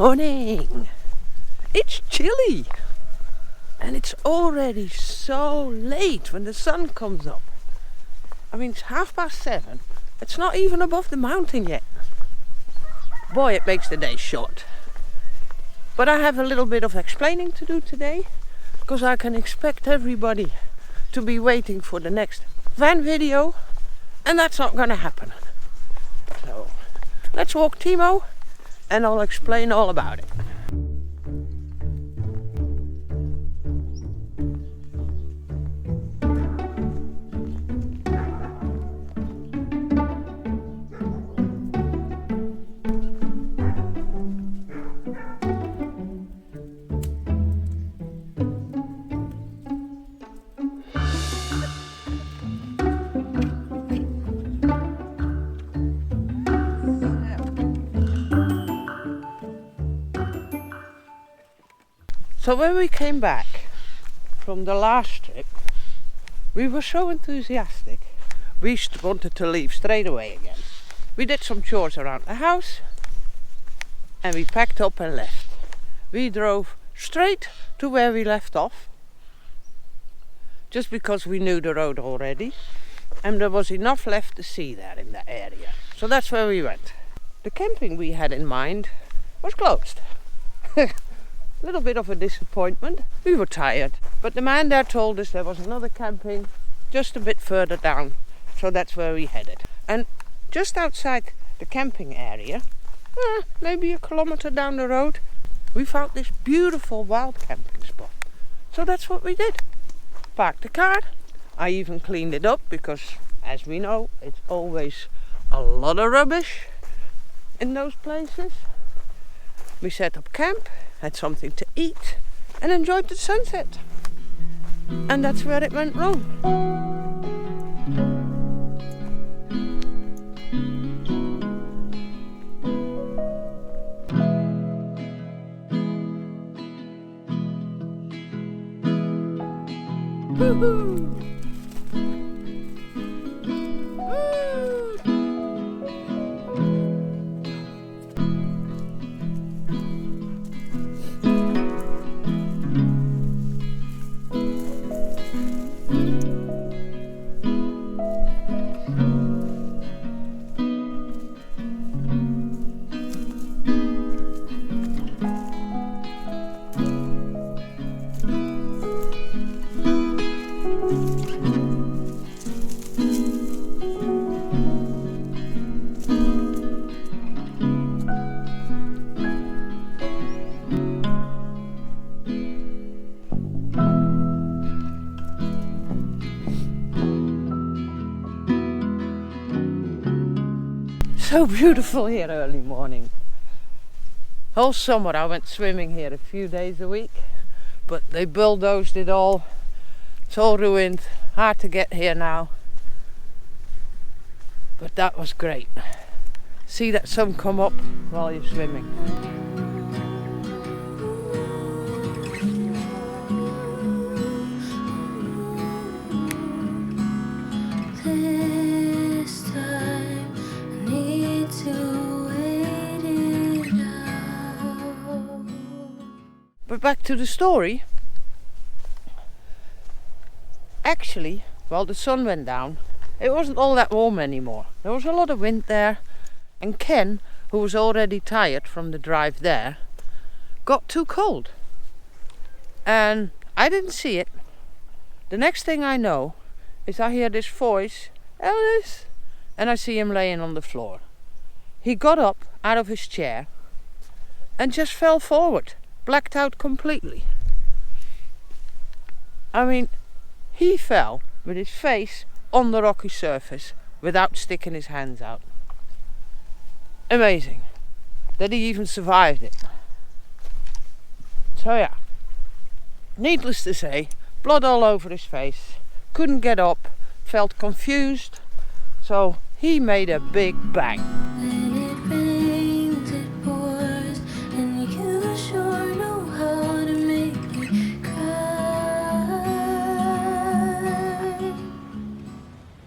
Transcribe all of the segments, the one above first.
morning. It's chilly and it's already so late when the sun comes up. I mean, it's 7:30. It's not even above the mountain yet. Boy, it makes the day short. But I have a little bit of explaining to do today, because I can expect everybody to be waiting for the next van video, and that's not going to happen. So let's walk Timo and I'll explain all about it. So when we came back from the last trip, we were so enthusiastic, we wanted to leave straight away again. We did some chores around the house and we packed up and left. We drove straight to where we left off, just because we knew the road already and there was enough left to see there in that area. So that's where we went. The camping we had in mind was closed. A little bit of a disappointment. We were tired, but the man there told us there was another camping just a bit further down, so that's where we headed. And just outside the camping area, maybe a kilometer down the road, we found this beautiful wild camping spot. So that's what we did. Parked the car. I even cleaned it up because, as we know, it's always a lot of rubbish in those places. We set up camp, had something to eat and enjoyed the sunset. And that's where it went wrong. Woohoo! So beautiful here early morning. Whole summer I went swimming here a few days a week, but they bulldozed it all. It's all ruined, hard to get here now. But that was great. See that sun come up while you're swimming. But back to the story. Actually, while the sun went down, it wasn't all that warm anymore. There was a lot of wind there, and Ken, who was already tired from the drive there, got too cold. And I didn't see it. The next thing I know is I hear this voice, "Alice," and I see him laying on the floor. He got up out of his chair and just fell forward. Blacked out completely. I mean, he fell with his face on the rocky surface without sticking his hands out. Amazing that he even survived it. So yeah, needless to say, blood all over his face, couldn't get up, felt confused, so he made a big bang.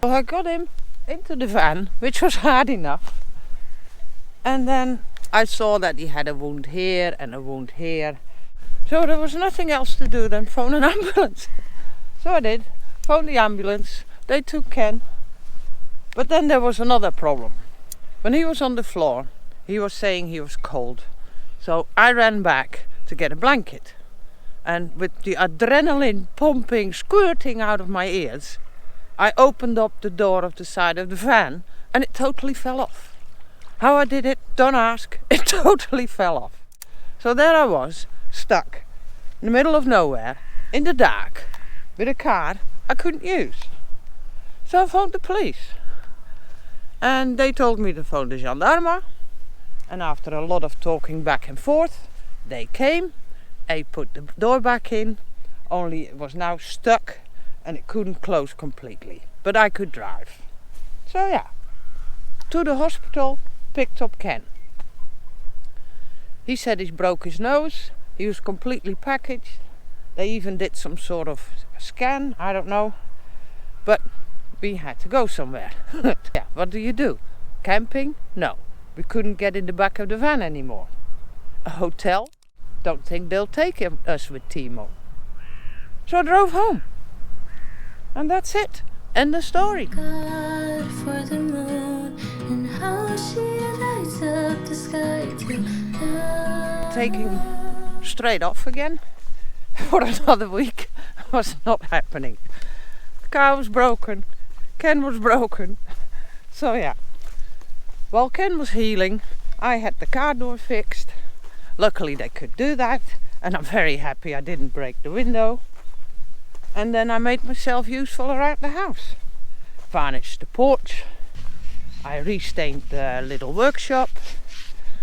So I got him into the van, which was hard enough, and then I saw that he had a wound here and a wound here. So there was nothing else to do than phone an ambulance. So I did, phoned the ambulance, they took Ken. But then there was another problem. When he was on the floor, he was saying he was cold. So I ran back to get a blanket. And with the adrenaline pumping, squirting out of my ears, I opened up the door of the side of the van and it totally fell off. How I did it, don't ask, it totally fell off. So there I was, stuck in the middle of nowhere, in the dark, with a car I couldn't use. So I phoned the police. And they told me to phone the Gendarme. And after a lot of talking back and forth, they came. I put the door back in, only it was now stuck and it couldn't close completely. But I could drive. So yeah, to the hospital, picked up Ken. He said he broke his nose, he was completely packaged. They even did some sort of scan, I don't know. But we had to go somewhere. Yeah, what do? Camping? No. We couldn't get in the back of the van anymore. A hotel? Don't think they'll take us with Timo. So I drove home. And that's it. End of story. God for the moon and how she lights up the sky too. Taking straight off again for another week was not happening. The car was broken. Ken was broken. So yeah. While Ken was healing, I had the car door fixed. Luckily they could do that, and I'm very happy I didn't break the window. And then I made myself useful around the house. Varnished the porch. I restained the little workshop.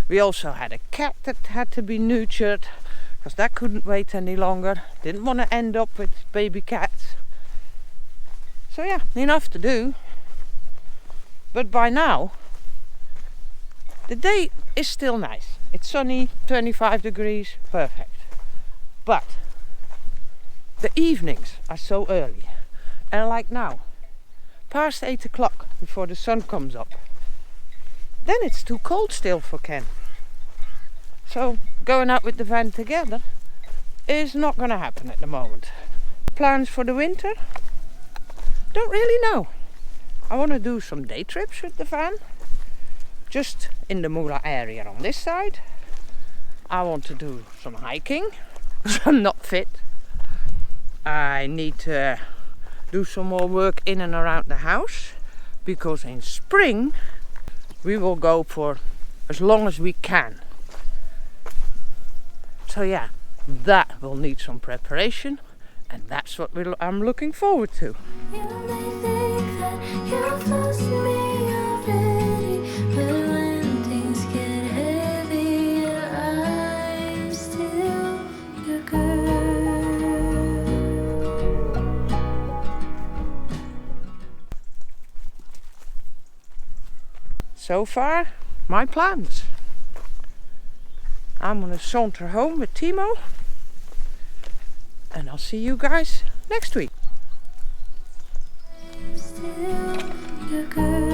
We also had a cat that had to be neutered, because that couldn't wait any longer. Didn't want to end up with baby cats. So yeah, enough to do. But by now, the day is still nice. It's sunny, 25 degrees, perfect. But the evenings are so early. And like now, past 8 o'clock before the sun comes up. Then it's too cold still for Ken. So going out with the van together is not going to happen at the moment. Plans for the winter? Don't really know. I want to do some day trips with the van. Just in the Mula area on this side. I want to do some hiking. I'm not fit. I need to do some more work in and around the house. Because in spring we will go for as long as we can. So yeah, that will need some preparation. And that's what I'm looking forward to. You may think that you've lost me already, but when things get heavier, I'm still your girl. So far, my plans. I'm gonna saunter home with Timo. And I'll see you guys next week. I'm still your girl.